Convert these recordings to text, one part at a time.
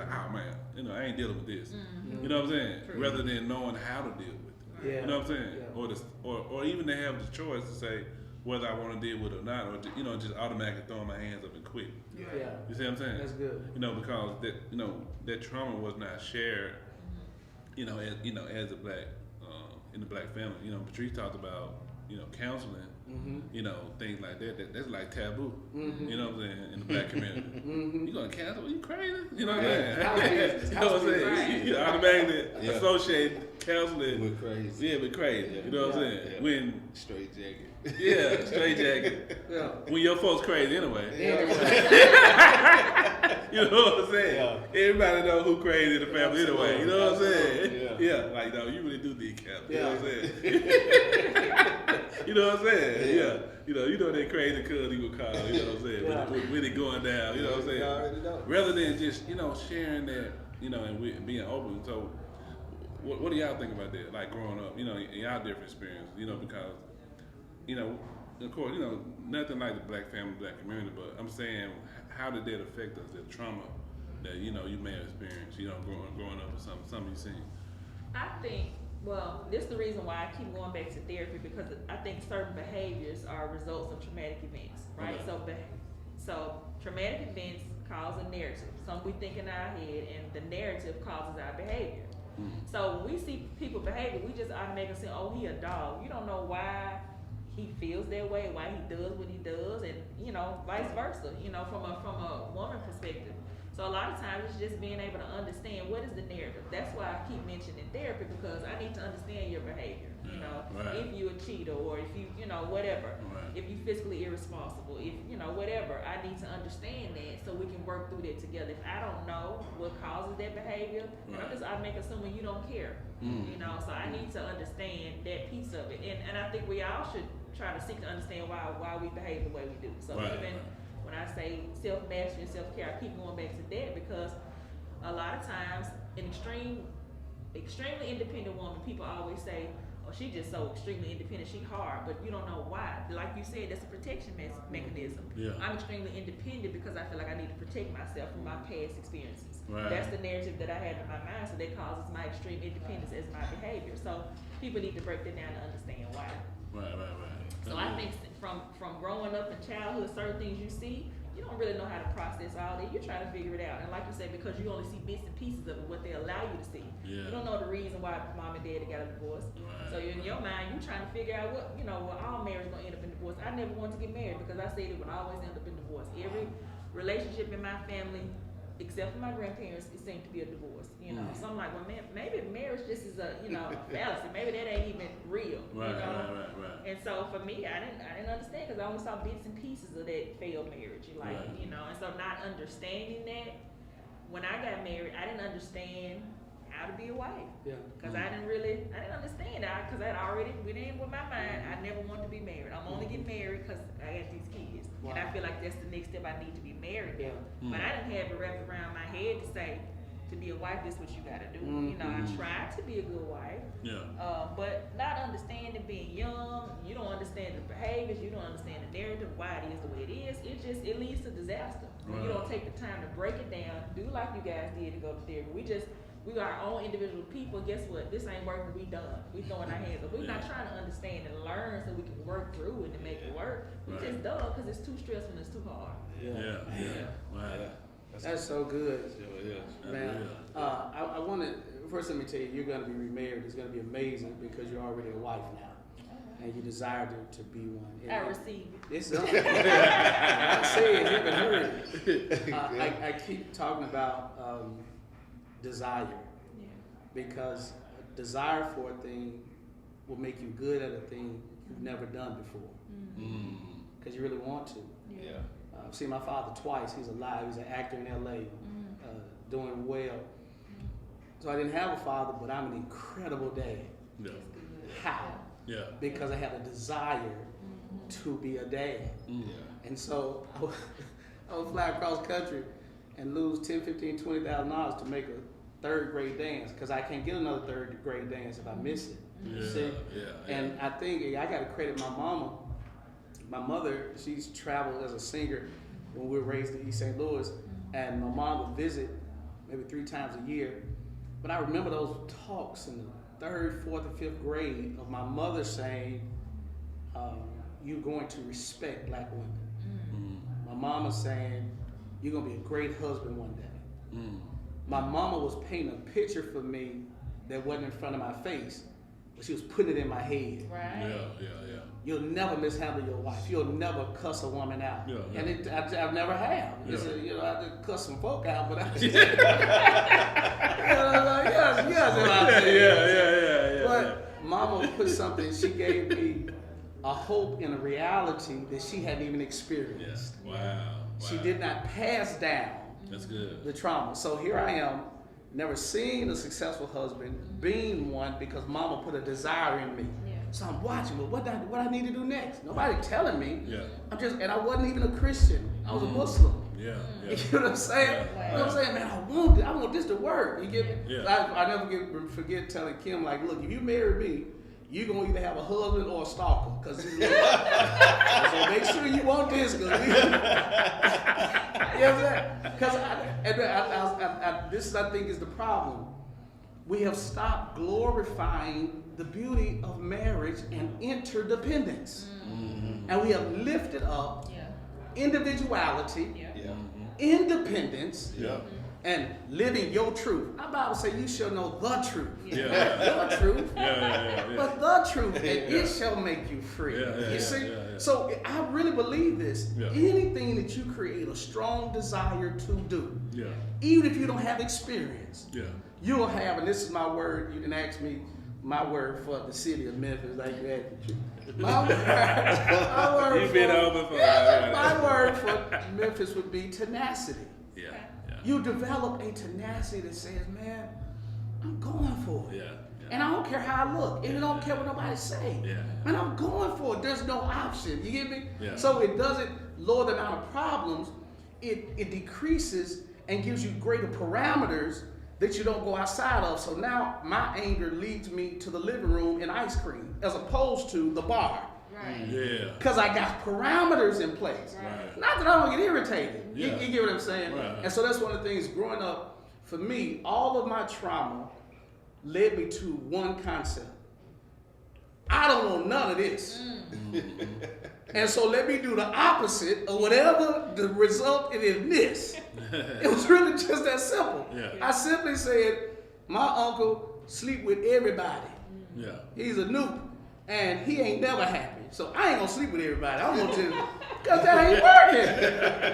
like, oh man, I ain't dealing with this. Mm-hmm. You know what I'm saying? True. Rather than knowing how to deal with it. Yeah. You know what I'm saying? Yeah. Or even to have the choice to say whether I want to deal with it or not, or just automatically throwing my hands up and quit. Yeah. You see what I'm saying? That's good. Because that trauma was not shared. As a black in the black family. Patrice talked about counseling. Things like that. That's like taboo. You know what I'm saying? In the black community, you gonna counsel? Are you crazy? You know what I'm saying? You know what I'm saying? You automatically associate counseling with crazy. Yeah, with crazy. Yeah. You know what I'm saying? Yeah. When straight jacket. Yeah, straight jacket. Yeah. When your folks crazy anyway. Yeah. You know what I'm saying? Yeah. Everybody know who crazy in the family anyway. You know what I'm saying? Yeah. Like no, you really do need counsel. You Yeah. know what I'm saying? You know what I'm saying? Yeah. You know that crazy cuz he would call. You know what I'm saying? Yeah. When it going down. You know what I'm saying? You already know. Rather than just sharing that and being open. So what do y'all think about that? Like growing up, in y'all different experience. Because of course, nothing like the black family, black community. But I'm saying, how did that affect us? The trauma that you may have experienced. Growing up or something you seen. I think, well, this is the reason why I keep going back to therapy, because I think certain behaviors are results of traumatic events, right? Okay. So traumatic events cause a narrative. Something we think in our head, and the narrative causes our behavior. So when we see people behavior, we just automatically say, oh, he a dog. You don't know why he feels that way, why he does what he does, and vice versa, from a woman perspective. So a lot of times it's just being able to understand what is the narrative. That's why I keep mentioning therapy, because I need to understand your behavior. Right. If you're a cheater, or if you whatever, Right. if you fiscally irresponsible, if whatever, I need to understand that so we can work through that together. If I don't know what causes that behavior, then I'm just automatically assuming you don't care. So I need to understand that piece of it, and I think we all should try to seek to understand why we behave the way we do. So even when I say self-mastery and self-care, I keep going back to that, because a lot of times an extremely independent woman, people always say, oh, she's just so extremely independent, she hard, but you don't know why. Like you said, that's a protection mechanism. Yeah. I'm extremely independent because I feel like I need to protect myself from my past experiences. Right. That's the narrative that I have in my mind, so that causes my extreme independence as my behavior. So people need to break that down to understand why. Right. So I think from growing up in childhood, certain things you see, you don't really know how to process all that. You're trying to figure it out. And like you said, because you only see bits and pieces of it, what they allow you to see. Yeah. You don't know the reason why mom and dad got a divorce. Right. So in your mind, you're trying to figure out what, all marriage gonna end up in divorce. I never wanted to get married because I said it would always end up in divorce. Every relationship in my family, except for my grandparents, it seemed to be a divorce. So I'm like, well, man, maybe marriage just is a fallacy. Maybe that ain't even real. Right. And so for me, I didn't understand, because I only saw bits and pieces of that failed marriage, and so not understanding that, when I got married, I didn't understand how to be a wife. Yeah. Because I didn't understand that, because I had already went in with my mind, I never wanted to be married. I'm only getting married because I got these kids. Wow. And I feel like that's the next step, I need to be married now. Yeah. But I didn't have it wrapped around my head to say, to be a wife, this is what you gotta do. I tried to be a good wife. Yeah. But not understanding, being young, you don't understand the behaviors, you don't understand the narrative, why it is the way it is. It leads to disaster. When you don't take the time to break it down, do like you guys did to go to therapy. We are our own individual people. Guess what? This ain't working. We done. We throwing our hands up. We're not trying to understand and learn so we can work through it and make it work. We just done because it's too stressful and it's too hard. Yeah. Right. That's so good. Yeah. Man, I want to, first let me tell you, you're going to be remarried. It's going to be amazing because you're already a wife now. And you desire to be one. And I receive it. It's I say it, haven't heard it. I keep talking about desire. Yeah. Because desire for a thing will make you good at a thing you've never done before. Because you really want to. Yeah. I've seen my father twice. He's alive. He's an actor in LA, doing well. So I didn't have a father, but I'm an incredible dad. Yeah. How? Yeah. Because I had a desire to be a dad. Yeah. And so I would fly across country and lose $10, $15, $20,000 to make a third grade dance, because I can't get another third grade dance if I miss it. Yeah. And I think I got to credit my mama. My mother, she's traveled as a singer when we were raised in East St. Louis, and my mom would visit maybe 3 times a year. But I remember those talks in the 3rd, 4th, and 5th grade of my mother saying, you're going to respect black women. My mama saying, you're going to be a great husband one day. My mama was painting a picture for me that wasn't in front of my face, but she was putting it in my head. Right. Yeah. You'll never mishandle your wife. You'll never cuss a woman out. Yeah. And I never have. Yeah. I did cuss some folk out, but I just, yes. But Mama put something, she gave me a hope and a reality that she hadn't even experienced. Yeah. Wow. She did not pass down That's good. the trauma. So here I am, never seeing a successful husband, being one because Mama put a desire in me. Yeah. So I'm watching, but what I need to do next? Nobody telling me. Yeah. And I wasn't even a Christian. I was a Muslim. Yeah. You know what I'm saying? Yeah. You know what I'm saying? Man, I want this to work. You get me? Yeah. I never forget telling Kim, like, look, if you marry me, you're going to either have a husband or a stalker. Because so make sure you want this. Cause you know what I'm saying? Because this, I think, is the problem. We have stopped glorifying the beauty of marriage and interdependence. And we have lifted up individuality, independence, and living your truth. Our Bible says you shall know the truth. Your truth. But the truth, and it shall make you free. You see? So I really believe this. Anything that you create a strong desire to do, even if you don't have experience, you'll have, and this is my word, you didn't ask me my word for the city of Memphis, like you asked. My word for Memphis would be tenacity. You develop a tenacity that says, man, I'm going for it. And I don't care how I look. And I don't care what nobody say. Man, I'm going for it. There's no option. You get me? So it doesn't lower the amount of problems. It decreases and gives you greater parameters that you don't go outside of. So now my anger leads me to the living room and ice cream as opposed to the bar. Because I got parameters in place. Not that I don't get irritated. You get what I'm saying? And so that's one of the things growing up, for me, all of my trauma led me to one concept. I don't want none of this. And so let me do the opposite of whatever the result it is this. It was really just that simple. I simply said, my uncle sleep with everybody. He's a noob, and he ain't never happy. So I ain't gonna sleep with everybody. I want to, because that ain't working.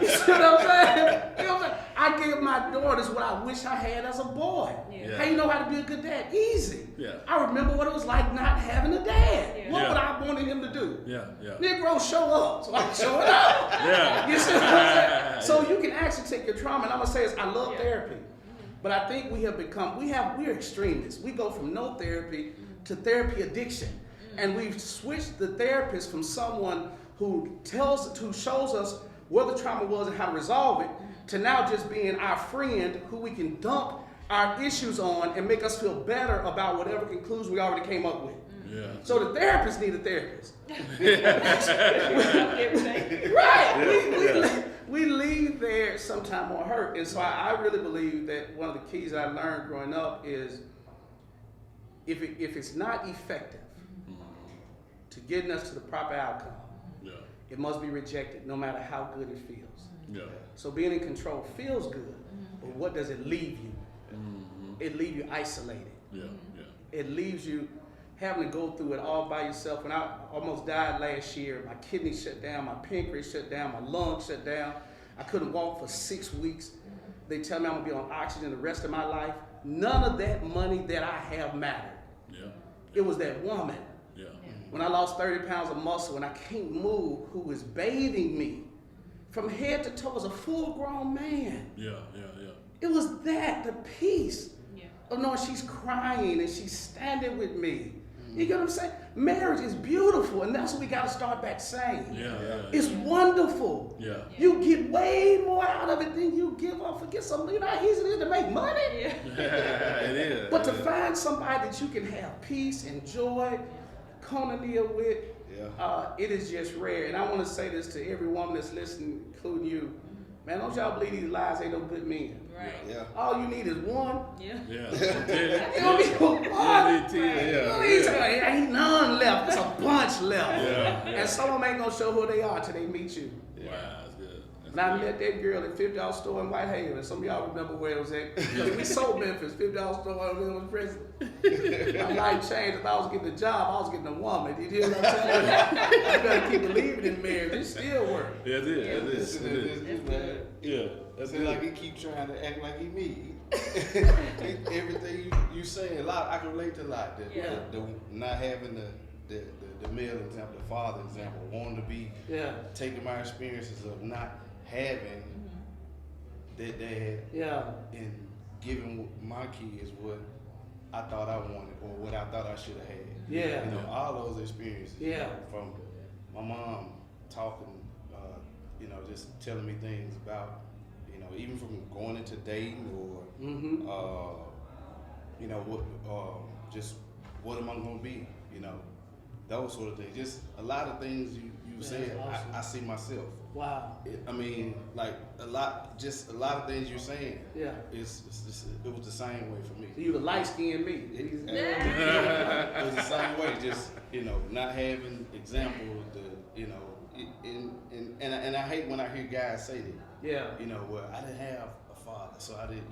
You see what I'm saying? You know what I'm saying? I give my daughters what I wish I had as a boy. How you know how to be a good dad? Easy. I remember what it was like not having a dad. What would I wanted him to do? Negro, show up. So I'm showing up. You see what I'm saying? So you can actually take your trauma, and I'm gonna say this, I love therapy. But I think we have become, we're extremists. We go from no therapy to therapy addiction. And we've switched the therapist from someone who shows us where the trauma was and how to resolve it, to now just being our friend who we can dump our issues on and make us feel better about whatever conclusion we already came up with. So the therapist need a therapist. Right. We leave there sometime more hurt. And so I really believe that one of the keys I learned growing up is if it's not effective to getting us to the proper outcome, it must be rejected no matter how good it feels. So being in control feels good, but what does it leave you? It leaves you isolated. It leaves you having to go through it all by yourself. When I almost died last year, my kidneys shut down, my pancreas shut down, my lungs shut down. I couldn't walk for 6 weeks. They tell me I'm gonna be on oxygen the rest of my life. None of that money that I have mattered. It was that woman. When I lost 30 pounds of muscle and I can't move, who was bathing me from head to toe as a full-grown man. It was that, the peace of knowing she's crying and she's standing with me. You get what I'm saying? Marriage is beautiful, and that's what we got to start back saying. It's wonderful. You get way more out of it than you give up. Forget something. You know how easy it is to make money? It is. But to find somebody that you can have peace and joy, koinonia with, it is just rare. And I want to say this to every woman that's listening, including you. Man, don't y'all believe these lies ain't no good men. Right. Yeah. All you need is one. Yeah. Yeah. You don't need one. Yeah. Ain't none left. It's a bunch left. Yeah. And some of them ain't gonna show who they are till they meet you. Wow, that's good. When I met that girl at $50 store in Whitehaven, some of y'all remember where it was at. Because we sold Memphis, $50 store when I was president. My life changed. If I was getting a job, I was getting a woman. You hear what I'm telling you? You better keep believing in marriage. It still works. Yeah, it is. Listen to this, man. Yeah. That's It's like he keep trying to act like he me. Everything you saying, a lot I can relate to a lot. The not having the male example, the father example, wanting to be taking my experiences of not having that dad and giving my kids what I thought I wanted or what I thought I should have had. Yeah. You know, all those experiences. Yeah. From my mom talking, just telling me things about, even from going into dating or, just what am I going to be, those sort of things. Just a lot of things you said, awesome. I see myself. Wow. A lot of things you're saying. Yeah. It was the same way for me. So you the light skinned me. It was the same way. Just not having examples. And I hate when I hear guys say that. Yeah. Well, I didn't have a father, so I didn't.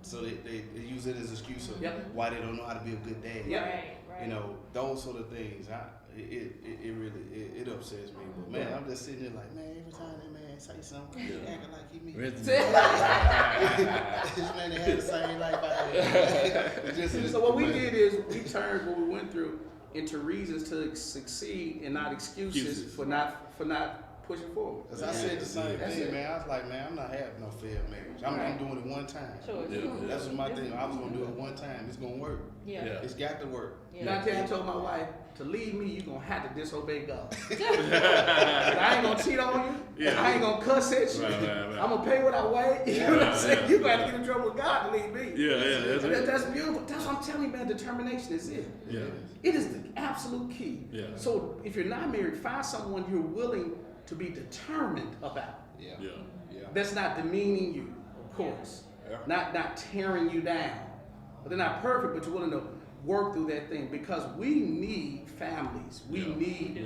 So they use it as an excuse of why they don't know how to be a good dad. Yeah. Right. Those sort of things. It really upsets me. But man, I'm just sitting there like, man, every time that man say something, he acting like he me. This man had the same life I had. So what we did is we turned what we went through into reasons to succeed and not excuses for not pushing forward. Because I said the same thing, man. I was like, man, I'm not having no failed marriage. I'm doing it one time. Sure. That's what my thing. I was gonna do it one time. It's gonna work. Yeah. It's got to work. Yeah. I told my wife, to leave me, you're gonna have to disobey God. I ain't gonna cheat on you. Yeah. I ain't gonna cuss at you. Right. I'm gonna pay what I weigh. You know what I'm saying? You gotta get in trouble with God to leave me. Yeah. That's beautiful. That's what I'm telling you, man. Determination is it. Yeah. It is the absolute key. Yeah. So if you're not married, find someone you're willing to be determined about. Yeah. That's not demeaning you, of course. Yeah. Not tearing you down. But they're not perfect, but you're willing to work through that thing because we need families. We need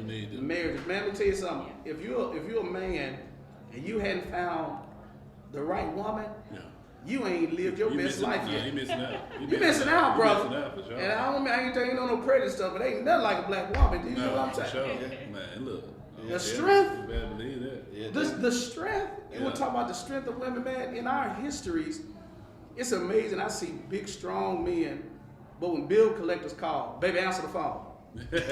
marriages. Man, let me tell you something. If you're a man and you hadn't found the right woman, you ain't lived your best life yet. You missing out. You missing out, brother. Missing out for sure. And I ain't telling you no prejudice stuff, but ain't nothing like a black woman. Do you know what I'm saying? Sure. Man, look. The strength. You better believe that. Yeah, the strength. You want to talk about the strength of women, man? In our histories, it's amazing. I see big, strong men, but when bill collectors call, baby, answer the phone. Because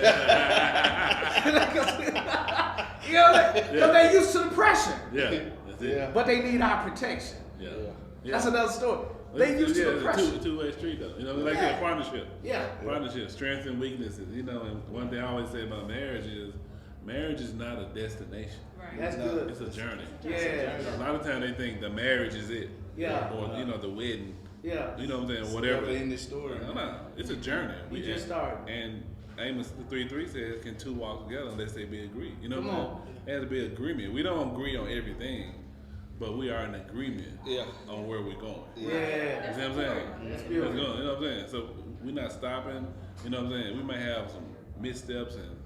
they're used to the pressure. Yeah, that's it. But they need our protection. Yeah. That's another story. They used to the pressure. It's a two-way street, though. Like a partnership. Yeah. Partnership, strengths and weaknesses. And one thing I always say about marriage is not a destination. Right. That's good. It's a journey. Yeah. A lot of times they think the marriage is it. Yeah. Or the wedding. Yeah. You know what I'm saying? Whatever. In this story. No. It's a journey. We just started. And Amos 3:3 says, "Can two walk together unless they be agreed?" You know what I'm saying? It has to be agreement. We don't agree on everything, but we are in agreement on where we're going. Yeah. You know what I'm saying? That's beautiful. You know what I'm saying? So we're not stopping. You know what I'm saying? We might have some missteps and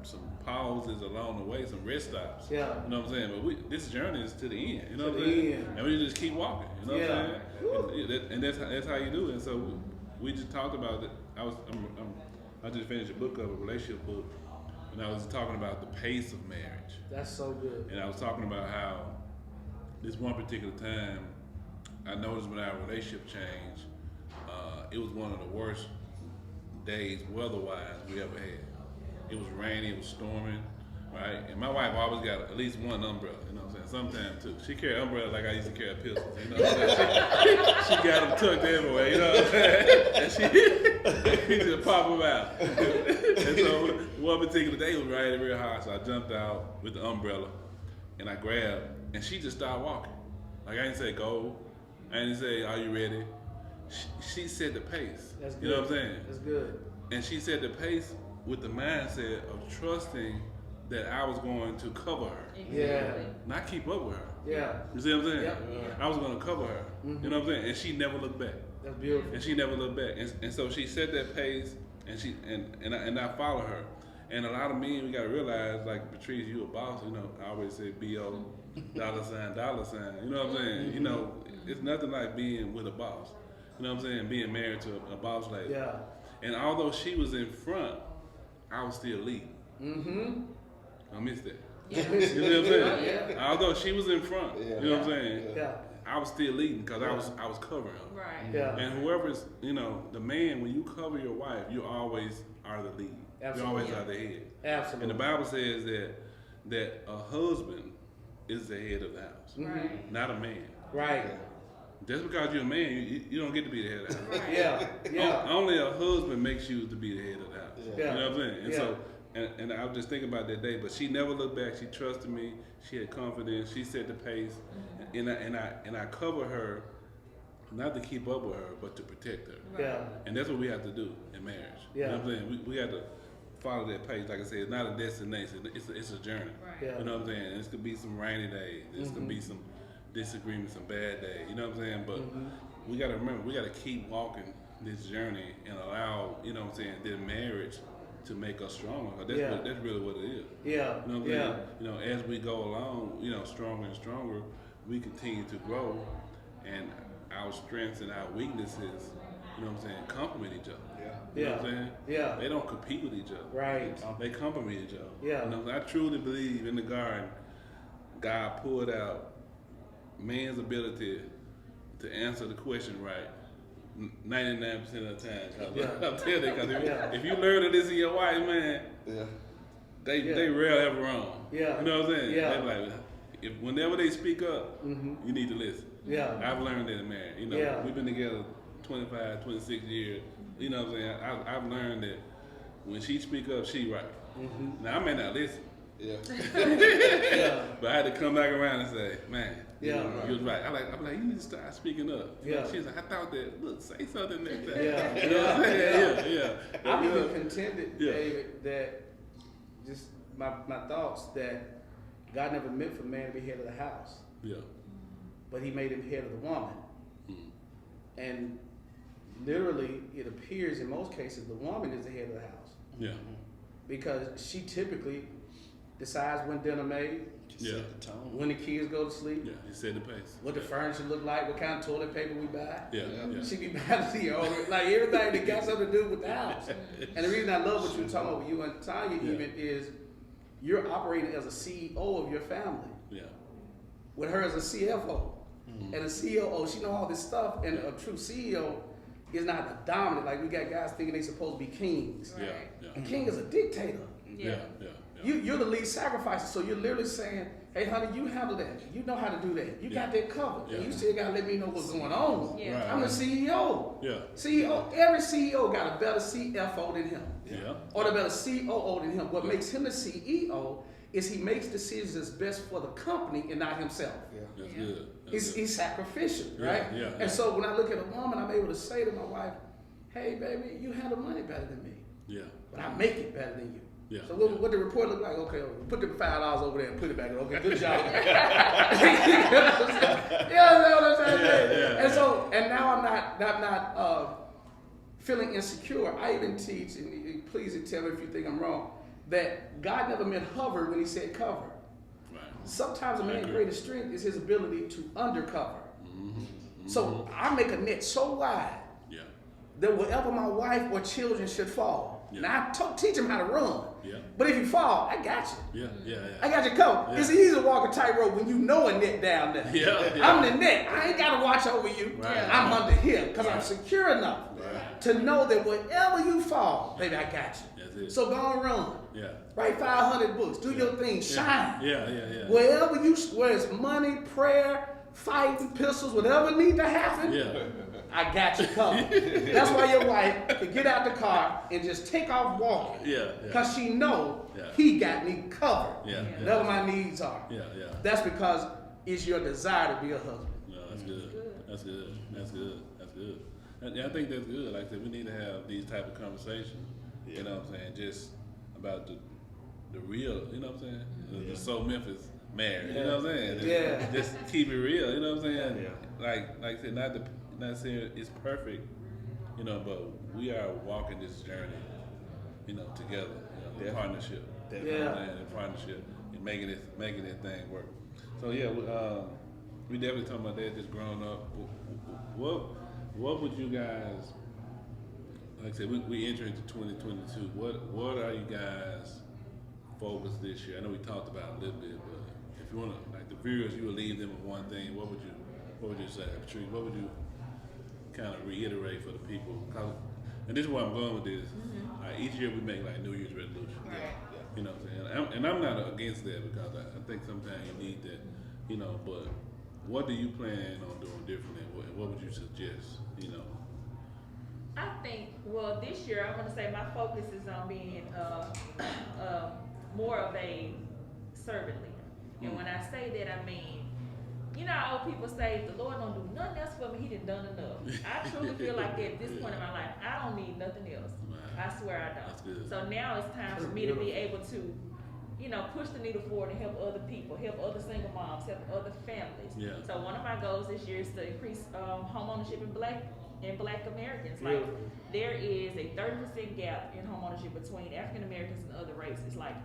some pauses along the way, some rest stops. Yeah. You know what I'm saying? But this journey is to the end. You know what I'm saying? And we just keep walking. You know what I'm saying? And that's how you do it. And so we just talked about it. I just finished a book of a relationship book, and I was talking about the pace of marriage. That's so good. And I was talking about how this one particular time, I noticed when our relationship changed, it was one of the worst days weather-wise we ever had. It was rainy, it was storming, right? And my wife always got at least one umbrella, you know what I'm saying? Sometimes two. She carried an umbrella like I used to carry pistols, you know what I'm saying? She got them tucked everywhere, you know what I'm saying? And she just pop them out. And so one particular day it was raining real hard, so I jumped out with the umbrella and I grabbed, and she just started walking. Like I didn't say go, I didn't say are you ready? She set the pace. That's good. You know what I'm saying? That's good. And she set the pace with the mindset of trusting that I was going to cover her. Yeah. Not keep up with her. Yeah. You see what I'm saying? Yep. I was gonna cover her. Mm-hmm. You know what I'm saying? And she never looked back. That's beautiful. And she never looked back. And so she set that pace, and I follow her. And a lot of men, we gotta realize, like, Patrice, you a boss. You know, I always say B.O. $sign. You know what I'm saying? You know, it's nothing like being with a boss. You know what I'm saying? Being married to a boss lady. Yeah. And although she was in front, I was still leading. Mm-hmm. I missed that. Yeah. You know what I'm saying? Yeah. Although she was in front, you know what I'm saying? Yeah. I was still leading because I was covering her. Right. Yeah. And whoever's, you know, the man, when you cover your wife, you always are the lead. Absolutely. You always are the head. Absolutely. And the Bible says that a husband is the head of the house, Right. not a man. Right. Just because you're a man, you don't get to be the head of the house. Right. Yeah. Yeah. Only a husband makes you to be the head of the house. Yeah. You know what I'm saying? And Yeah. so, and I was just thinking about that day, but she never looked back. She trusted me. She had confidence. She set the pace, and I cover her, not to keep up with her, but to protect her. Right. Yeah. And that's what we have to do in marriage. Yeah. You know what I'm saying? We have to follow that pace. Like I said, it's not a destination. It's a journey. Right. Yeah. You know what I'm saying? This could be some rainy days. This could be some disagreements, some bad days. You know what I'm saying? But we got to remember, we got to keep walking this journey and allow, you know what I'm saying, their marriage to make us stronger. That's, Yeah. that's really what it is. Yeah. You know what I'm Yeah. saying? You know, as we go along, you know, stronger and stronger, we continue to grow, and our strengths and our weaknesses, you know what I'm saying, complement each other. You know what I'm saying? Yeah. They don't compete with each other. Right. They complement each other. Yeah. You know, I truly believe in the garden, God pulled out man's ability to answer the question right 99% of the time. Yeah. I'm telling you, because Yeah. if you learn to listen to your wife, man, Yeah. they rarely ever wrong. Yeah. You know what I'm saying? Yeah. They're like, whenever they speak up, you need to listen. Yeah. I've learned that in marriage. You know, Yeah. we've been together 25, 26 years. You know what I'm saying? I've learned that when she speak up, she right. Now, I may not listen, Yeah. Yeah. but I had to come back around and say, man, Yeah. you was right. I'm like, you need to start speaking up. Yeah. She's like, I thought that, look, say something next time. Yeah. You know what I'm saying? Yeah. I'm You even know? contended, Yeah. David, that just my thoughts that God never meant for man to be head of the house, Yeah. but he made him head of the woman. Mm. And literally, it appears in most cases the woman is the head of the house Yeah. because she typically decides when dinner made, Yeah. Set the tone. when the kids go to sleep, Yeah. He set the pace. what the furniture look like, what kind of toilet paper we buy. Yeah. Yeah. She be balancing like everything that got something to do with the house. And the reason I love what you were talking about with you and Tanya even is you're operating as a CEO of your family. Yeah. With her as a CFO. And a COO, she know all this stuff. And a true CEO is not a dominant. Like we got guys thinking they supposed to be kings. Yeah. Right. Yeah. A king is a dictator. Yeah. Yeah. You're the lead sacrificer, so you're literally saying, hey honey, you handle that. You know how to do that. You got that covered. And Yeah. you still gotta let me know what's going on. Yeah. I'm the CEO. Yeah. CEO, every CEO got a better CFO than him. Yeah. Or a better COO than him. What makes him the CEO is he makes decisions that's best for the company and not himself. That's Yeah. good. That's good. He's sacrificial, Yeah, right? yeah, yeah. And so when I look at a woman, I'm able to say to my wife, hey baby, you handle money better than me, Yeah. but I make it better than you. Yeah. So what the report look like? Okay, put the $5 over there and put it back. Okay, good job. You know what I'm saying? Yeah. And so, and now I'm not feeling insecure. I even teach, and please tell me if you think I'm wrong, that God never meant hover when he said cover. Right. Sometimes a I man's agree. greatest strength is his ability to undercover. So I make a net so wide Yeah. that wherever my wife or children should fall, Yeah. now I teach them how to run. Yeah. But if you fall, I got you. Yeah. Yeah. I got you covered. Yeah. It's easy to walk a tightrope when you know a net down there. Yeah. I'm the net. I ain't got to watch over you. Right. I'm under here because I'm Right. secure enough Right. to know that wherever you fall, baby, I got you. That's it. So go and run. Yeah. Write 500 books. Do your thing. Shine. Yeah. Wherever where it's money, prayer, fighting, pistols, whatever need to happen, Yeah. I got you covered. That's why your wife could get out the car and just take off walking. Yeah. Because she know Yeah. he got me covered. Yeah. Whatever my needs are. Yeah. That's because it's your desire to be a husband. No, that's good. That's good. That's good. That's good. Yeah, I think that's good. Like I said, we need to have these type of conversations. Yeah. You know what I'm saying? Just about the real, you know what I'm saying? The So Memphis married. You know what I'm saying? Yeah. Just keep it real. You know what I'm saying? Yeah. Like I said, not saying it's perfect, you know, but we are walking this journey, you know, together, you know, partnership. Yeah. You know, in partnership and making this thing work. So yeah, we definitely talking about that. Just growing up, what would you guys? Like I said, we enter into 2022. What are you guys focused this year? I know we talked about it a little bit, but if you want to, like the viewers, you would leave them with one thing. What would you say, Patrice? What would you kind of reiterate for the people? And this is where I'm going with this. Each year we make like New Year's resolution. Right. You know what I'm saying? And I'm not against that because I think sometimes you need that. You know, but what do you plan on doing differently? What would you suggest? You know. I think, well, this year I'm going to say my focus is on being more of a servant leader. And when I say that, I mean, you know how old people say, if the Lord don't do nothing else for me, he done enough. I truly feel like at this point in my life, I don't need nothing else. I swear I don't. That's good. So now it's time for me to be able to, you know, push the needle forward and help other people, help other single moms, help other families. Yeah. So one of my goals this year is to increase home ownership in Black Americans. Like there is a 30% gap in home ownership between African Americans and other races. Like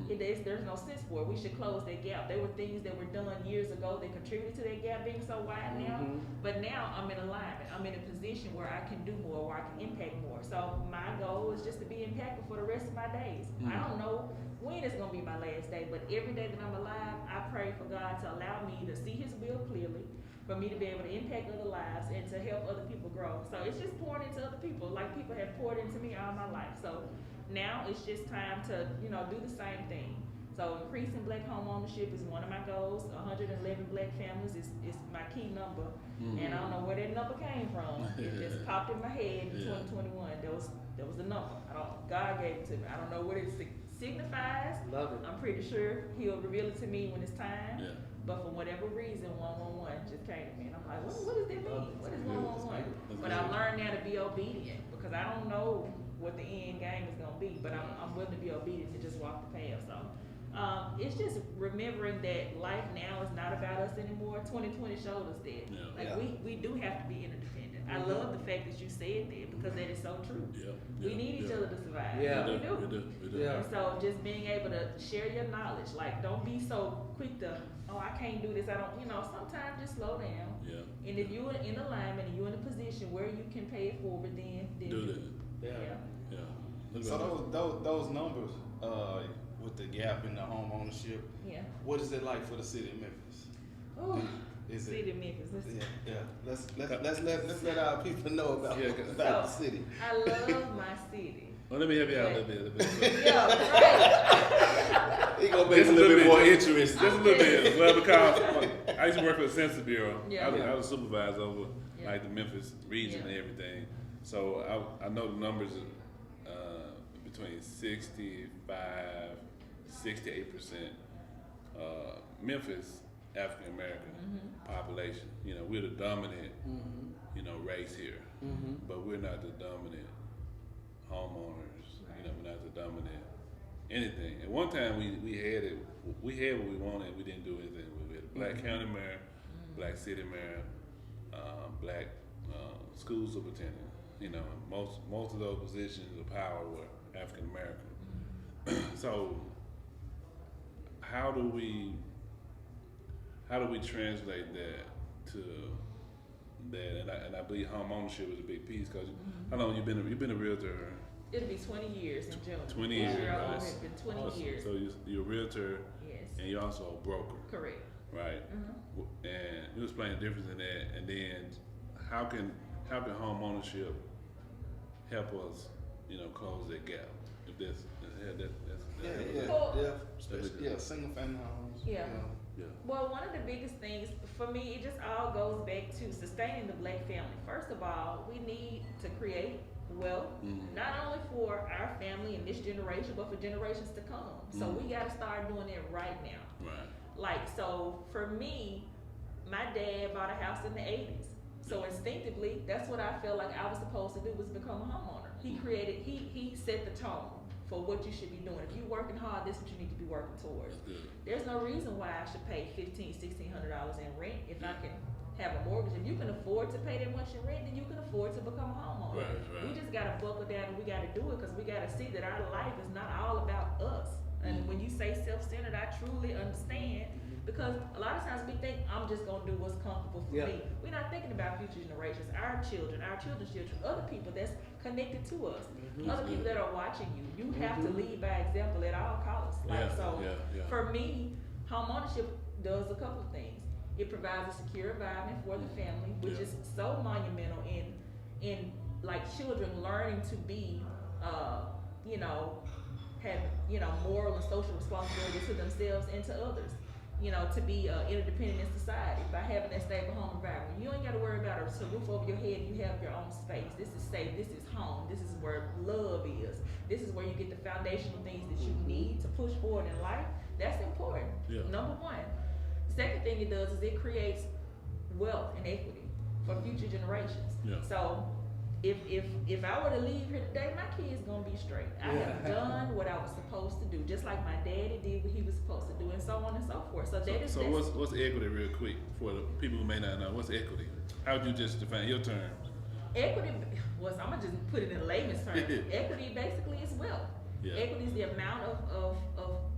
there's no sense for it. We should close that gap. There were things that were done years ago that contributed to that gap being so wide now. But now I'm in alignment. I'm in a position where I can do more, where I can impact more. So my goal is just to be impactful for the rest of my days. I don't know when it's gonna be my last day, but every day that I'm alive, I pray for God to allow me to see His will clearly, for me to be able to impact other lives and to help other people grow. So it's just pouring into other people, like people have poured into me all my life. So now it's just time to, you know, do the same thing. So increasing Black home ownership is one of my goals. 111 Black families is my key number. And I don't know where that number came from. It just popped in my head in 2021. That was the number. God gave it to me. I don't know what it signifies. Love it. I'm pretty sure He'll reveal it to me when it's time. Yeah. But for whatever reason, 111 just came to me, and I'm like, what does that mean? What is 111? But I learned now to be obedient because I don't know what the end game is gonna be, but I'm willing to be obedient to just walk the path. So it's just remembering that life now is not about us anymore. 2020 showed us that. We do have to be interdependent. I love the fact that you said that because that is so true. We need each other to survive. We do. And so just being able to share your knowledge, like don't be so quick to, oh, I can't do this. I don't, you know, sometimes just slow down. And if you're in alignment and you're in a position where you can pay it forward, then do that. So those numbers with the gap in the home ownership, what is it like for the city of Memphis? Oh, city of Memphis. Let's let our people know about the city. I love my city. Well, let me help you out a little bit. He gonna make it a little bit more interesting. Just a little bit. Well, because I used to work for the Census Bureau. I was a supervisor over like the Memphis region and everything. So I know the numbers between 65, 68% Memphis African American population. You know, we're the dominant, you know, race here, but we're not the dominant homeowners. You know, we're not the dominant anything. At one time, we had it. We had what we wanted. We didn't do anything. We had a Black county mayor, Black city mayor, Black school superintendent. You know, most of those positions of power were African American. So, how do we translate that to that? And I believe home ownership is a big piece because how long you've been a realtor? It'll be 20 years in June. 20 years, right? It's been 20 awesome. years. So you're a realtor, and you're also a broker. Correct. Right. And you explain the difference in that, and then how can home ownership help us, you know, close that gap? If that's single family homes. Yeah. Well, one of the biggest things for me, it just all goes back to sustaining the Black family. First of all, we need to create wealth, not only for our family in this generation, but for generations to come. So we got to start doing it right now. Right. Like, so for me, my dad bought a house in the 80s. So instinctively, that's what I felt like I was supposed to do, was become a homeowner. He set the tone for what you should be doing. If you're working hard, this is what you need to be working towards. There's no reason why I should pay $1,500-$1,600 in rent if I can have a mortgage. If you can afford to pay that much in rent, then you can afford to become a homeowner. Right. We just gotta buckle down and we gotta do it because we gotta see that our life is not all about us. And when you say self-centered, I truly understand. Because a lot of times we think I'm just gonna do what's comfortable for me. We're not thinking about future generations, our children's children, other people that's connected to us, other people that are watching you. You have to lead by example at all costs. For me, home ownership does a couple of things. It provides a secure environment for the family, which is so monumental in like children learning to be, have moral and social responsibility to themselves and to others. To be interdependent in society by having that stable home environment. You ain't got to worry about a roof over your head. You have your own space. This is safe. This is home. This is where love is. This is where you get the foundational things that you need to push forward in life. That's important. Number one. The second thing it does is it creates wealth and equity for future generations. So if I were to leave here today, my kid's gonna be straight. I have done what I was supposed to do, just like my daddy did what he was supposed to do, and so on and so forth. So what's equity, real quick, for the people who may not know? What's equity? How would you just define your terms? Equity was, I'm gonna just put it in layman's terms. Equity basically is wealth. Equity is the amount of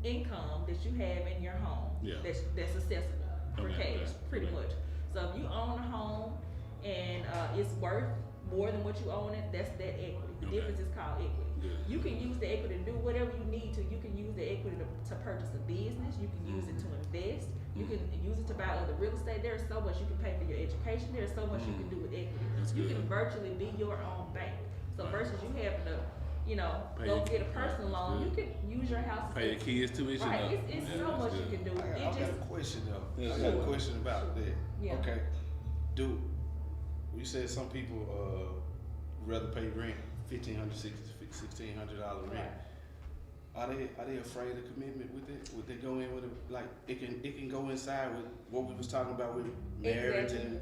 income that you have in your home that's accessible for cash, pretty much. So if you own a home and it's worth more than what you own it, that's that equity. The difference is called equity. You can use the equity to do whatever you need to. You can use the equity to purchase a business. You can use it to invest. You can use it to buy other real estate. There's so much you can pay for your education. There's so much you can do with equity. You can virtually be your own bank. So versus you having to, go get a personal loan, you can use your house. Pay your kids tuition. Right. It's so much you can do. I got a question though. I got a question about that. Okay. You said some people rather pay rent, $1,500, $1,600 rent. Are they afraid of commitment with it? Would they go in with it can go inside with what we was talking about with marriage and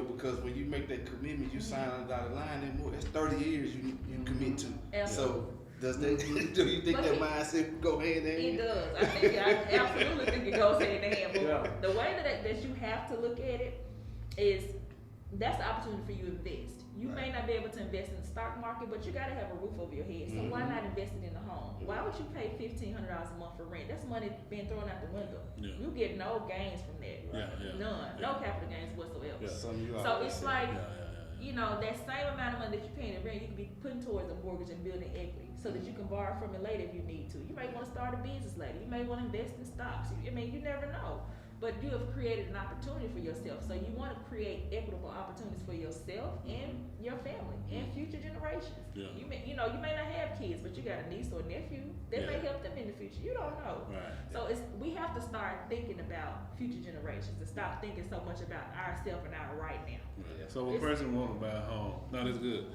because when you make that commitment, you sign on the dotted line, and more it's 30 years you commit to. So does that do you think that mindset go hand in hand? It does. I absolutely think it goes hand in hand. But the way that you have to look at it is that's the opportunity for you to invest. You may not be able to invest in the stock market, but you got to have a roof over your head. So why not invest it in the home? Why would you pay $1,500 a month for rent? That's money being thrown out the window. You get no gains from that. None. No capital gains whatsoever. So it's like, that same amount of money that you're paying in rent, you can be putting towards a mortgage and building equity so that you can borrow from it later if you need to. You may want to start a business later. You may want to invest in stocks. You never know. But you have created an opportunity for yourself. So you want to create equitable opportunities for yourself and your family and future generations. You may not have kids, but you got a niece or nephew that may help them in the future. You don't know. So we have to start thinking about future generations and stop thinking so much about ourselves and our right now. So if a person wants to buy a home, that's good.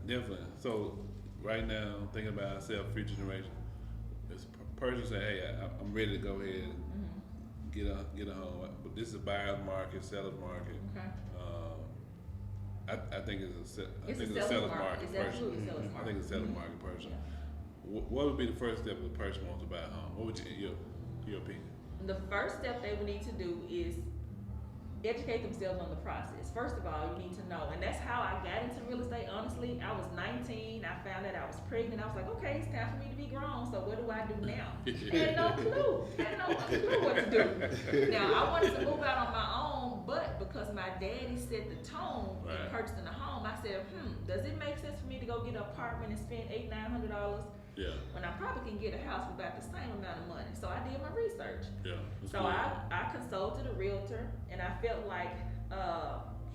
Definitely. So right now, thinking about ourselves, future generations. If a person say, "Hey, I'm ready to go ahead." Get a home, but this is a buyer's market, seller's market. I think it's a seller's market person. I think it's a seller's market person. What would be the first step if a person wants to buy a home? What would your opinion? The first step they would need to do is educate themselves on the process. First of all, you need to know, and that's how I got into real estate. Honestly, I was 19. I found out I was pregnant. I was like, okay, it's time for me to be grown. So what do I do now? I had no clue. I had no clue what to do. Now I wanted to move out on my own, but because my daddy set the tone in purchasing a home, I said, does it make sense for me to go get an apartment and spend $800-900? When I probably can get a house for about the same amount of money. So I did my research. So I consulted a realtor, and I felt like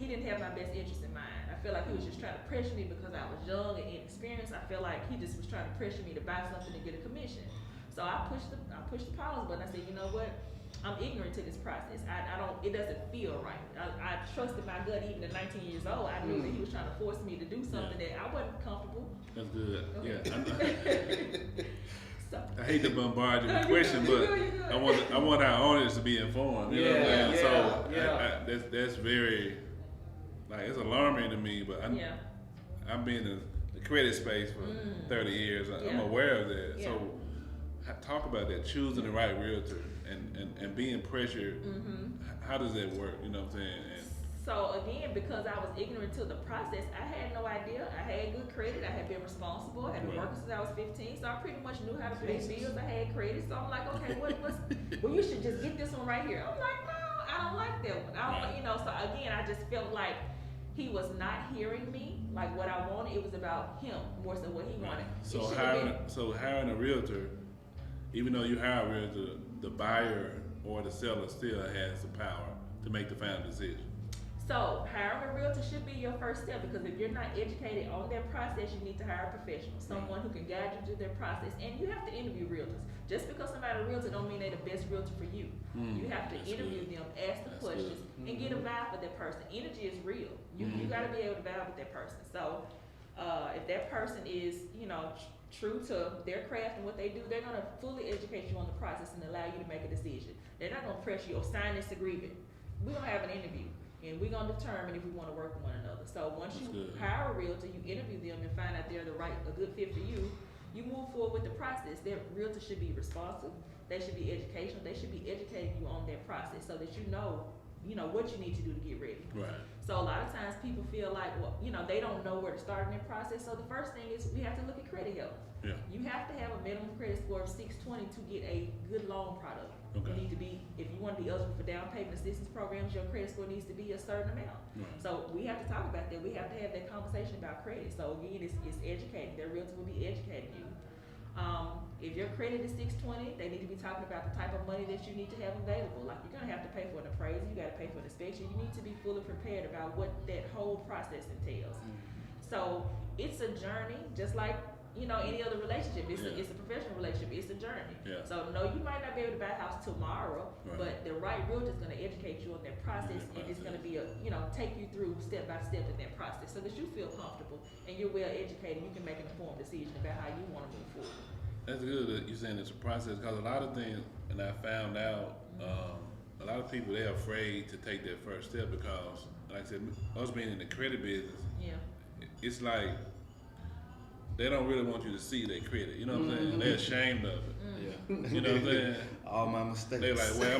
he didn't have my best interest in mind. I felt like he was just trying to pressure me because I was young and inexperienced. I felt like he just was trying to pressure me to buy something and get a commission. So I pushed the pause button. I said, you know what? I'm ignorant to this process. It doesn't feel right. I trusted my gut even at 19 years old. I knew that he was trying to force me to do something that I wasn't comfortable. That's good. Okay. I hate to bombard you with questions, but I want our audience to be informed. You know what I'm saying? So that's very, it's alarming to me, but I'm being the credit space for 30 years. I'm aware of that. Yeah. So talk about that, choosing the right realtor and being pressured. How does that work? You know what I'm saying? So again, because I was ignorant to the process, I had no idea. I had good credit. I had been responsible. I had been working since I was 15, so I pretty much knew how to pay bills. I had credit, so I'm like, okay, well, you should just get this one right here. I'm like, no, I don't like that one. I don't, you know. So again, I just felt like he was not hearing me, like what I wanted. It was about him more so what he wanted. So hiring a realtor, even though you hire a realtor, the buyer or the seller still has the power to make the final decision. So hiring a realtor should be your first step, because if you're not educated on their process, you need to hire a professional, someone who can guide you through their process. And you have to interview realtors. Just because somebody's a realtor don't mean they're the best realtor for you. You have to interview them, ask the questions, and get a vibe for that person. Energy is real. You got to be able to vibe with that person. So if that person is, you know, true to their craft and what they do, they're going to fully educate you on the process and allow you to make a decision. They're not going to press you or sign this agreement. We're going to have an interview, and we're going to determine if we want to work with one another. So once you hire a realtor, you interview them and find out they're a good fit for you, you move forward with the process. Their realtor should be responsive. They should be educational. They should be educating you on their process so that you know what you need to do to get ready. Right. So a lot of times people feel like, well, you know, they don't know where to start in their process. So the first thing is we have to look at credit health. Yeah. You have to have a minimum credit score of 620 to get a good loan product. Okay. You need to be, if you want to be eligible for down payment assistance programs, your credit score needs to be a certain amount. Right. So we have to talk about that. We have to have that conversation about credit. So again, it's educating. Their realtor will be educating you. If your credit is 620, they need to be talking about the type of money that you need to have available. Like, you're gonna have to pay for an appraisal, you gotta pay for an inspection. You need to be fully prepared about what that whole process entails. So it's a journey, just like, you know, any other relationship. It's a professional relationship. It's a journey. Yeah. So no, you might not be able to buy a house tomorrow, but the right realtor is going to educate you on that process, and it's going to be take you through step by step in that process, so that you feel comfortable and you're well educated. You can make an informed decision about how you want to move forward. That's good that you're saying it's a process, because a lot of things, and I found out, a lot of people, they're afraid to take that first step because, like I said, us being in the credit business, it's like they don't really want you to see their credit. You know what I'm saying? They're ashamed of it. You know what I'm saying? All my mistakes. They're like, well,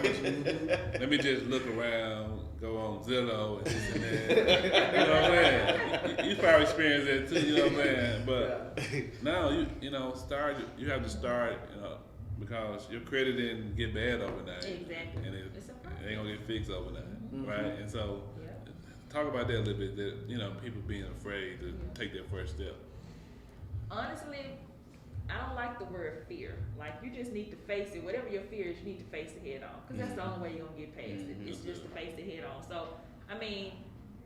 let me just look around, go on Zillow and this and that. You know what I'm saying? You probably experienced that too. You know what I'm saying? But now you have to start. Because your credit didn't get bad overnight. Exactly. And it ain't gonna get fixed overnight, right? And so, talk about that a little bit. That people being afraid to take their first step. Honestly, I don't like the word fear. Like, you just need to face it. Whatever your fear is, you need to face it head on. Because that's the only way you're going to get past it. It's just to face it head on. So, I mean,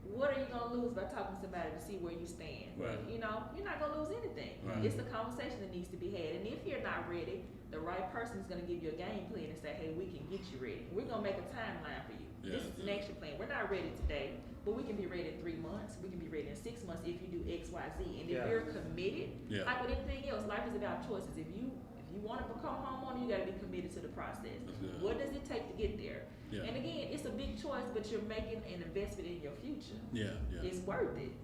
what are you going to lose by talking to somebody to see where you stand? Right. You're not going to lose anything. Right. It's the conversation that needs to be had. And if you're not ready, the right person is going to give you a game plan and say, hey, we can get you ready. We're going to make a timeline for you. This is an action plan. We're not ready today, but we can be ready in 3 months. We can be ready in 6 months if you do X, Y, Z. And if you're committed, like with anything else, life is about choices. If you want to become a homeowner, you got to be committed to the process. What does it take to get there? Yeah. And again, it's a big choice, but you're making an investment in your future. It's worth it.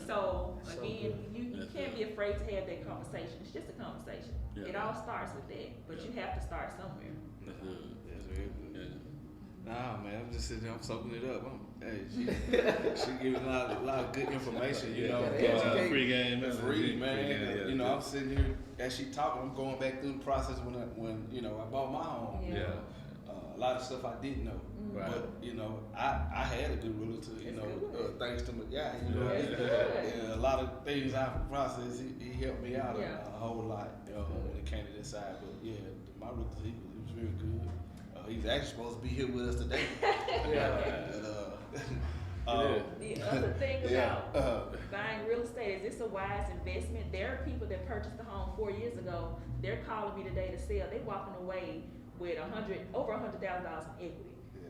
So again, you can't be afraid to have that conversation. It's just a conversation. It all starts with that, but you have to start somewhere. That's very good. Nah, man, I'm just sitting there, I'm soaking it up. She giving a lot of good information, free game, man. Free, man. I'm sitting here as she talking. I'm going back through the process when I bought my home. A lot of stuff I didn't know, but I had a good realtor. Thanks to my guy. A lot of things out of the process, he helped me out a whole lot when it came to this side. But my realtor, he was very good. He's actually supposed to be here with us today. The other thing about buying real estate is it's a wise investment. There are people that purchased the home 4 years ago. They're calling me today to sell. They're walking away with over $100,000 in equity.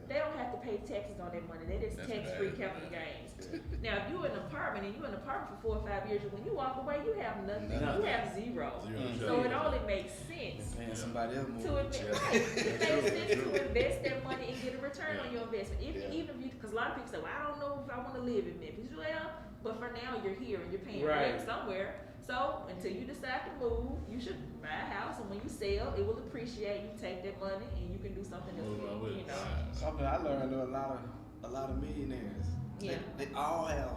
They don't have to pay taxes on that money. They just tax-free capital gains. Now, if you're in an apartment and you're in an apartment for 4 or 5 years, when you walk away, you have nothing. You have zero. So it only makes sense paying somebody else more. It makes sense to invest that money and get a return on your investment. Even if because a lot of people say, well, I don't know if I want to live in Memphis. Well, but for now, you're here and you're paying rent somewhere. So until you decide to move, you should buy a house, and when you sell, it will appreciate. You take that money and you can do something else with it. You know. Something I learned, a lot of millionaires. Yeah. They all have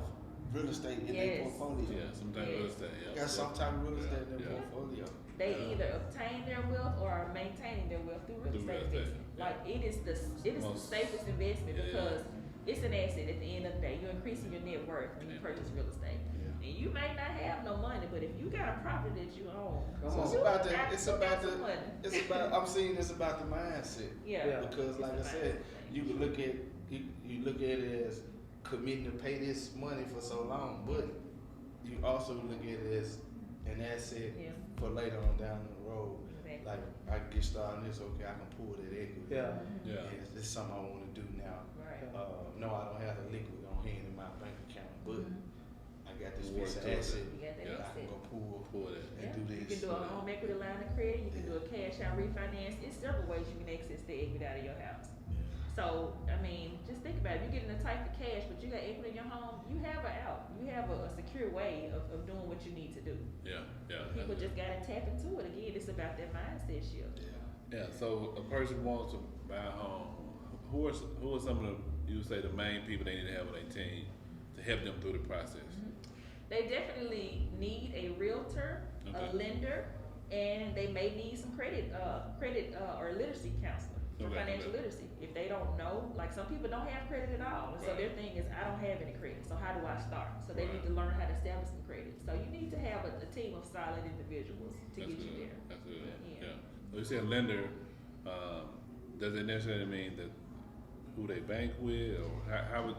real estate in their portfolio. Yeah, some type of real estate. Yeah. Got some type of real estate in their portfolio. They either obtain their wealth or are maintaining their wealth through real estate investment. Like it is the safest investment because it's an asset at the end of the day. You're increasing your net worth when you purchase real estate. And you may not have no money, but if you got a property that you own, it's about I'm seeing it's about the mindset. Yeah. Because like I said, you can look at it as committing to pay this money for so long, but you also look at it as an asset for later on down the road. Exactly. Like I can get started on this, okay, I can pull that equity. Yeah. It's something I want to do now. Right. No, I don't have the liquid on hand in my bank account, but I got this piece of asset that I can go pull it and do this. You can do a home equity line of credit. You can do a cash out refinance. It's several ways you can access the equity out of your house. So, I mean, just think about it. If you're getting a type of cash, but you got equity in your home, you have an out. You have a secure way of doing what you need to do. Yeah. People just got to tap into it. Again, it's about that mindset shift. Yeah, so a person wants to buy a home. Who are some of the, you would say, the main people they need to have on their team to help them through the process? They definitely need a realtor, a lender, and they may need some credit or literacy counselor. For financial literacy. If they don't know, like some people don't have credit at all. So their thing is, I don't have any credit. So how do I start? So they need to learn how to establish some credit. So you need to have a team of solid individuals to get you there. That's good. Yeah. So you said lender, does it necessarily mean that who they bank with, or how does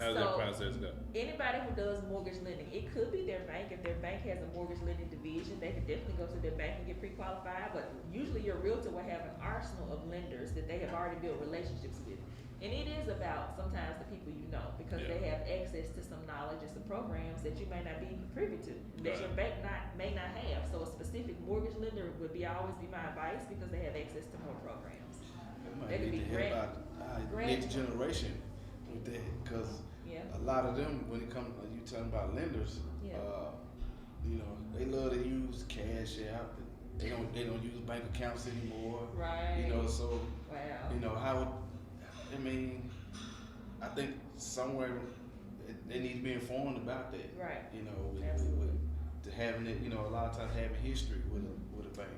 that process go? Anybody who does mortgage lending, it could be their bank. If their bank has a mortgage lending division, they can definitely go to their bank and get pre-qualified. But usually your realtor will have an arsenal of lenders that they have already built relationships with. And it is about sometimes the people you know, because they have access to some knowledge and some programs that you may not be privy to, that your bank may not have. So a specific mortgage lender would always be my advice, because they have access to more programs. They could be next generation with that, because a lot of them, when it comes, you talking about lenders, you know, they love to use cash out. They don't use bank accounts anymore. Right. You know, so you know I think somewhere they need to be informed about that. Right. You know, with having it, you know, a lot of times having history with a bank.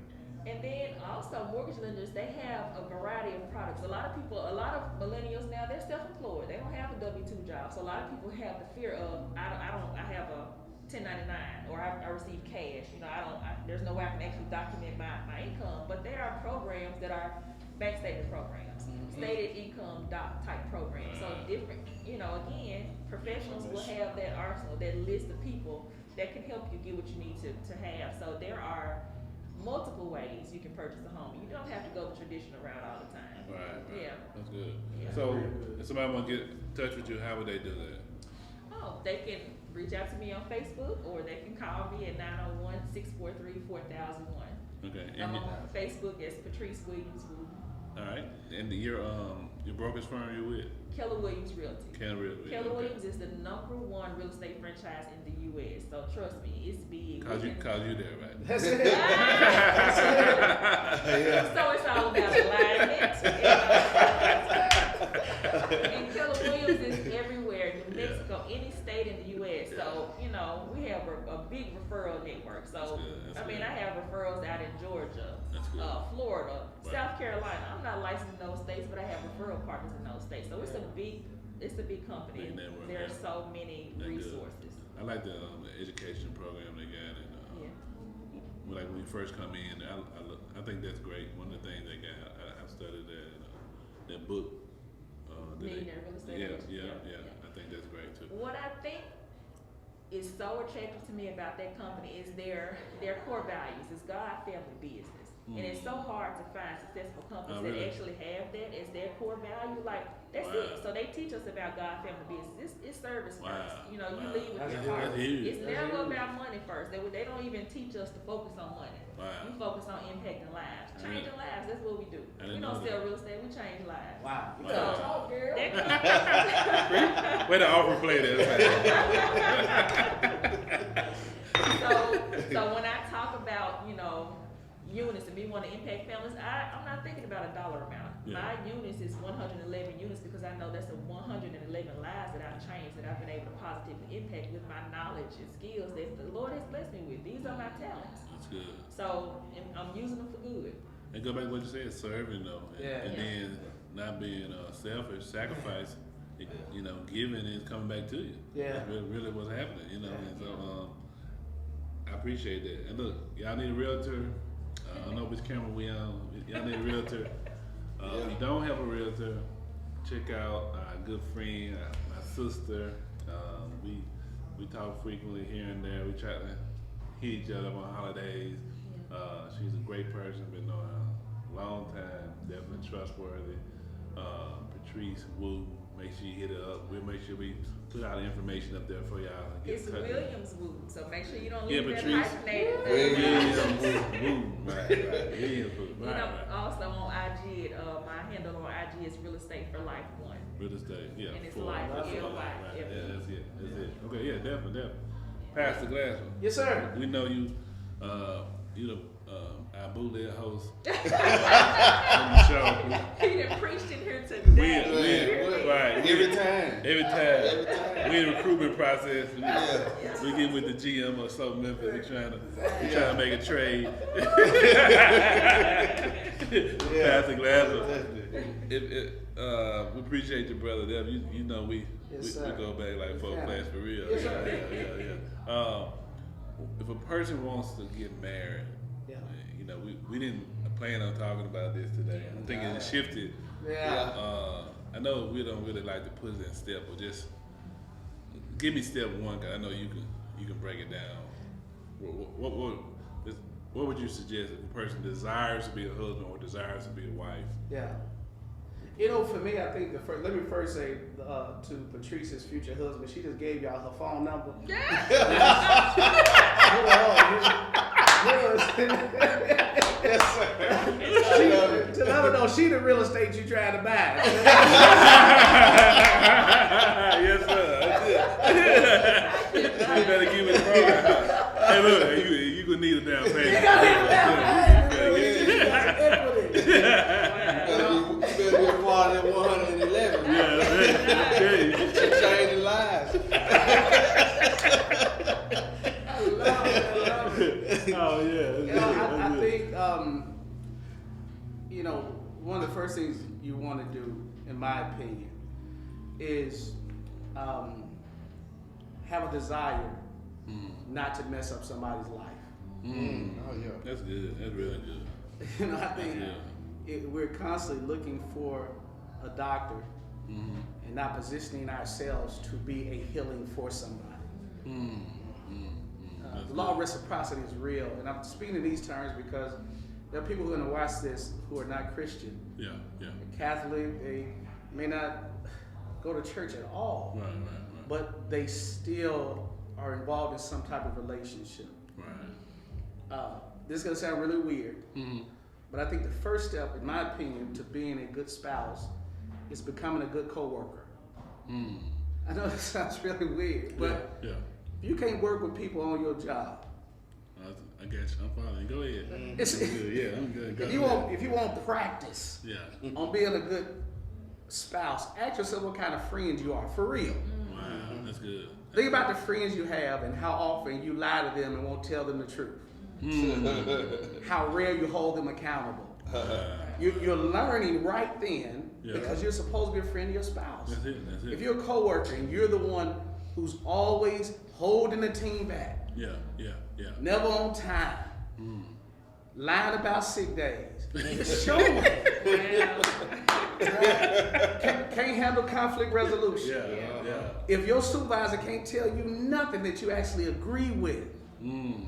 And then also mortgage lenders, they have a variety of products. A lot of millennials now, they're self-employed. They don't have a W-2 job. So a lot of people have the fear of, I have a 1099 or I receive cash. You know, there's no way I can actually document my income. But there are programs that are bank statement programs, stated income type programs. So different, you know, again, professionals will have that arsenal, that list of people that can help you get what you need to have. So there are multiple ways you can purchase a home. You don't have to go the traditional route all the time. Right. Yeah. That's good. Yeah. So if somebody want to get in touch with you, how would they do that? Oh, they can reach out to me on Facebook, or they can call me at 901-643-4001. Okay. I'm on Facebook as Patrice Williams-Wooten. All right. And your brokerage firm you're with? Keller Williams Realty. Keller Williams is the #1 real estate franchise in the U.S. So trust me, it's big. Cause you there, right? That's it. So it's all about alignment. And Keller Williams is everywhere, New Mexico, any state in the U.S. So, you know, we have a big referral network. So, I have referrals out in Georgia, Florida, South Carolina. I'm not licensed in those states, but I have referral partners in those states. So it's a big company. Big network, there are so many resources. I like the education program they got, and like when you first come in, I think that's great. One of the things they got, I studied that book. Millionaire Real Estate. Yeah. I think that's great too. What I think is so attractive to me about that company is their core values. It's God, family, business. And it's so hard to find successful companies that actually have that as their core value. Like, that's it. So they teach us about God, family, business. It's service first. You know, you lead with your heart. It's never about money first. They don't even teach us to focus on money. We focus on impacting lives. Changing lives, that's what we do. We don't sell real estate, we change lives. Wow. So, talk, girl. Where the offer play there? talk about, units and me want to impact families, I'm not thinking about a dollar amount. Yeah. My units is 111 units because I know that's the 111 lives that I've changed, that I've been able to positively impact with my knowledge and skills that the Lord has blessed me with. These are my talents. That's good. So I'm using them for good. And go back to what you said, serving though, and then not being selfish, sacrifice. Giving is coming back to you. Yeah. That's really what's happening. And so I appreciate that. And look, y'all need a realtor. I don't know which camera we on. Y'all need a realtor. If you don't have a realtor, check out our good friend, my sister. We talk frequently here and there. We try to hit each other on holidays. She's a great person, been knowing her a long time, definitely trustworthy. Patrice Williams-Wooten, make sure you hit her up. We'll make sure we put out the information up there for y'all. It's Williams-Wooten, so make sure you don't leave that Patrice hyphenated. Williams-Wooten, right. Williams-Wooten, right. Also on IG, my handle on IG is Real Estate for Life 1. Real estate, yeah. And it's for life, right. L-Y, Yeah, that's it. Okay, yeah, definitely. Pastor Glassman. Yes, sir. We know you our bootleg host on the show. He done preached in here today. Right. Every time. We in the recruitment process. We get with the GM of So Memphis. We trying to make a trade. Pastor Glassman. We appreciate you, brother. You know we go back like 4 class for real. Yes, sir. Yeah. If a person wants to get married, we didn't plan on talking about this today. I think it shifted. I know we don't really like to put it in step, but just give me step one, because I know you can break it down. What would you suggest if a person desires to be a husband or desires to be a wife? Yeah. For me, I think let me first say to Patrice's future husband, she just gave y'all her phone number. Yes, sir. To let her know she the real estate you trying to buy. Yes, sir. You better give it a program. Hey, look, you gonna need a down payment. You better be a part of that 111. Yeah, She changing lives. Oh yeah. I think one of the first things you want to do, in my opinion, is have a desire not to mess up somebody's life. Oh yeah, that's good. That's really good. I think we're constantly looking for a doctor and not positioning ourselves to be a healing for somebody. The law of reciprocity is real, and I'm speaking in these terms because there are people who are going to watch this who are not Christian. Yeah. They're Catholic, they may not go to church at all, Right. but they still are involved in some type of relationship. Right. This is going to sound really weird, but I think the first step, in my opinion, to being a good spouse is becoming a good coworker. I know this sounds really weird, but yeah. you can't work with people on your job. I got you. I'm following. Go ahead. I'm good. If you want practice on being a good spouse, ask yourself what kind of friends you are, for real. Wow, that's good. Think about the friends you have and how often you lie to them and won't tell them the truth. How rare you hold them accountable. You're learning right then because you're supposed to be a friend of your spouse. That's it. If you're a coworker and you're the one who's always holding the team back, never on time, lying about sick days, show them. Can't handle conflict resolution. If your supervisor can't tell you nothing that you actually agree with,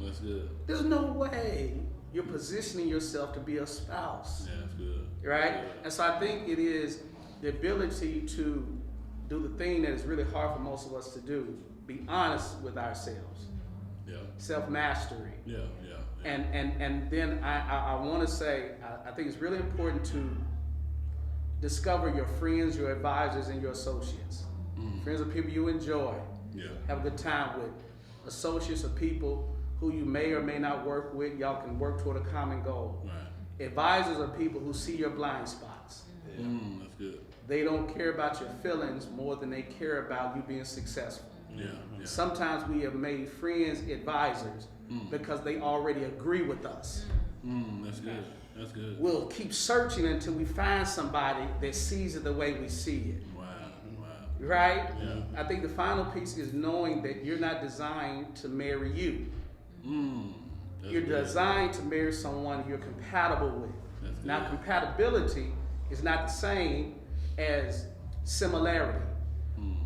that's good. there's no way you're positioning yourself to be a spouse. Yeah, that's good. Right? Yeah. And so I think it is the ability to do the thing that is really hard for most of us to do, be honest with ourselves. Yeah. Self-mastery. Yeah. And then I want to say, I think it's really important to discover your friends, your advisors, and your associates. Friends are people you enjoy. Yeah. Have a good time with. Associates are people who you may or may not work with. Y'all can work toward a common goal. Right. Advisors are people who see your blind spots. Yeah. That's good. They don't care about your feelings more than they care about you being successful. Yeah. Sometimes we have made friends advisors because they already agree with us. That's good. That's good. We'll keep searching until we find somebody that sees it the way we see it. Wow. Right? Yeah. I think the final piece is knowing that you're not designed to marry you. You're designed to marry someone you're compatible with. That's Now, good. compatibility is not the same as similarity.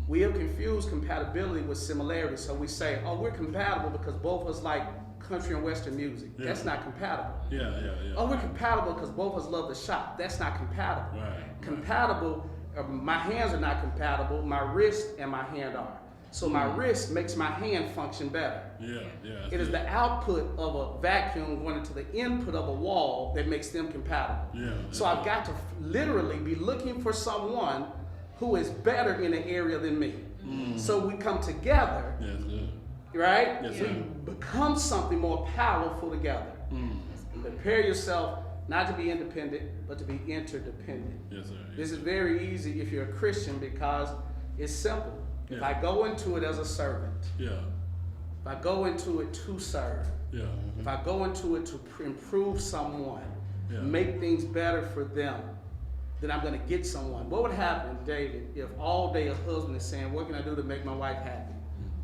We have confused compatibility with similarity. So we say, oh, we're compatible because both of us like country and western music. Yeah. That's not compatible. Yeah. Oh, we're compatible because both of us love to shop. That's not compatible. Right. Compatible, my hands are not compatible. My wrist and my hand are. So my wrist makes my hand function better. Yeah. It is the output of a vacuum going into the input of a wall that makes them compatible. Yeah. So I've got to literally be looking for someone who is better in an area than me. So we come together, Yeah, that's good. right? Yes, We sir. become something more powerful together. Prepare yourself not to be independent, but to be interdependent. Yes, sir. This is very easy if you're a Christian because it's simple. If Yeah. I go into it as a servant, Yeah. if I go into it to serve, Yeah. if I go into it to improve someone, Yeah. make things better for them, then I'm going to get someone. What would happen, David, if all day a husband is saying, what can I do to make my wife happy?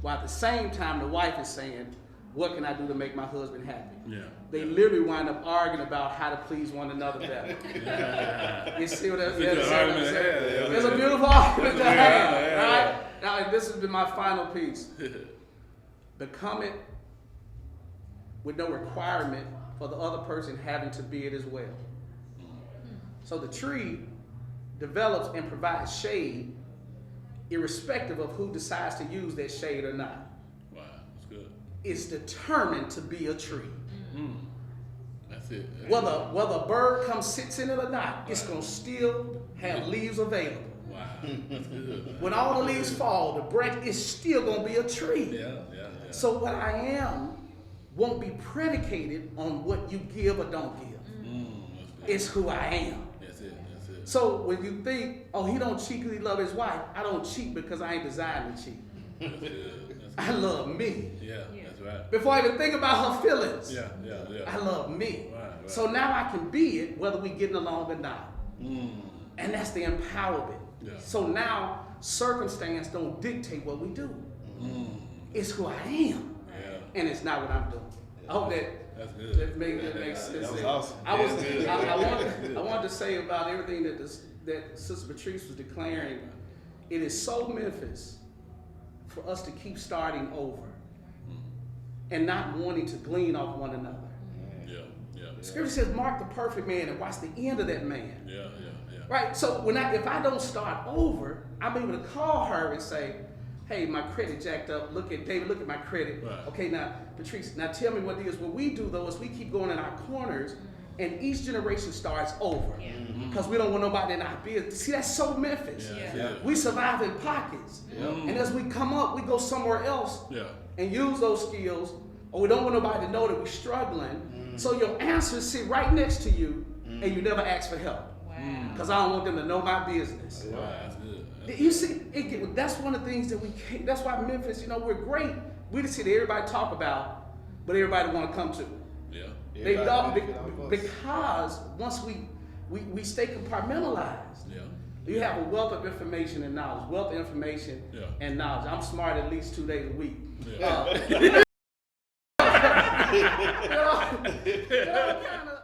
While at the same time the wife is saying, what can I do to make my husband happy? Yeah. They literally wind up arguing about how to please one another better. Yeah. You see what I'm That's a good saying? argument to have, yeah. It's a beautiful argument to Yeah, have, yeah, right? Now, and this has been my final piece. Become it with no requirement for the other person having to be it as well. So the tree develops and provides shade irrespective of who decides to use that shade or not. Wow, that's good. It's determined to be a tree. That's it. Whether a bird comes sits in it or not, it's gonna still have leaves available. Wow, that's good. When all the leaves fall, the branch is still gonna be a tree. Yeah. So what I am won't be predicated on what you give or don't give. That's good. It's who I am. That's it. So when you think, oh, he don't cheat because he love his wife, I don't cheat because I ain't designed to cheat. That's good. I love me. Yeah, that's right. Before I even think about her feelings, Yeah. I love me. Right. So now I can be it whether we getting along or not. And that's the empowerment. Yeah. So now circumstance don't dictate what we do. It's who I am. Yeah. And it's not what I'm doing. I hope That's good. that makes sense. That was awesome. I Yeah, wanted to say about everything that Sister Patrice was declaring. It is so Memphis for us to keep starting over and not wanting to glean off one another. Yeah. Scripture says, mark the perfect man and watch the end of that man. Yeah. Right? So if I don't start over, I'm able to call her and say, hey, my credit jacked up. Look at David, look at my credit. Right. Okay, now, Patrice, now tell me what it is. What we do, though, is we keep going in our corners, and each generation starts over. Yeah. Because we don't want nobody in our business. See, that's so Memphis. Yeah. We survive in pockets. And as we come up, we go somewhere else Yeah. and use those skills, or we don't want nobody to know that we're struggling. So your answers sit right next to you, and you never ask for help. Because I don't want them to know my business. Wow, that's good. You see, that's one of the things that we can't, that's why Memphis, we're great. We just see that everybody talk about, but everybody want to come to. Yeah. They don't, because once we stay compartmentalized. Yeah. You have a wealth of information and knowledge, and knowledge. I'm smart at least 2 days a week. Yeah. Kind of